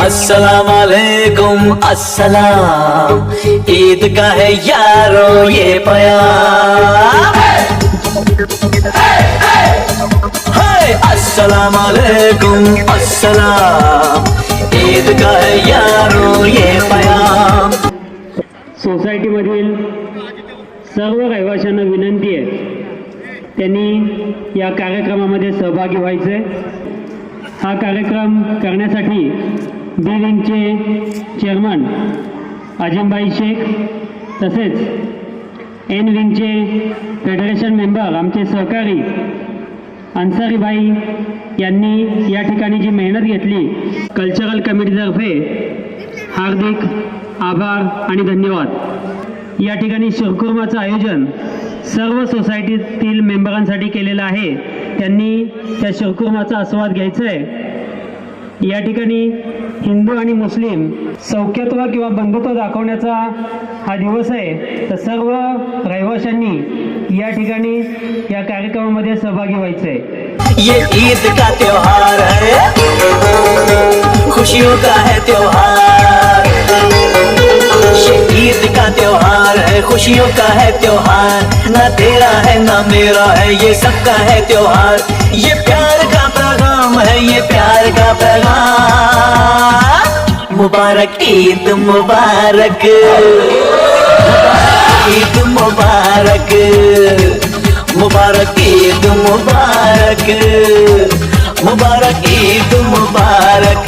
अस्सलाम वालेकुम अस्सलाम, ईद का है यारो ये प्यार। अस्सलाम वालेकुम अस्सलाम, ईद का है यारो ये प्यार। सोसायटीमधील सर्व रहिवाशांना विनंती आहे त्यांनी या कार्यक्रमामध्ये सहभागी व्हायचे। हा कार्यक्रम करण्यासाठी बी विंगचे चेअरमन आजिमभाई शेख तसेच एन विंगचे फेडरेशन मेंबर आमचे सहकारी अन्सारीभाई यांनी या ठिकाणी जी मेहनत घेतली, कल्चरल कमिटीतर्फे हार्दिक आभार आणि धन्यवाद। या ठिकाणी शिरखुर्माचं आयोजन सर्व सोसायटीतील मेंबरांसाठी केलेलं आहे, त्यांनी त्या शिरखुर्माचा आस्वाद घ्यायचा आहे। या ठिकाणी हिंदू आणि मुस्लिम सौख्यत्व किंवा बंधुत्व दाखवण्याचा हा दिवस आहे, तर सर्व रहिवाशांनी या ठिकाणी या कार्यक्रमामध्ये सहभागी व्हायचं आहे। ये ईद का त्योहार है, खुशियों का है त्योहार। ये ईद का त्योहार है, खुशियों का है त्योहार। ना तेरा है ना मेरा है, ये सबका है त्योहार। ये प्यार का पैगाम है, ये प्यार का पैगाम। मुबारक ईद मुबारक, ईद मुबारक, मुबारक ईद मुबारक, मुबारक ईद मुबारक।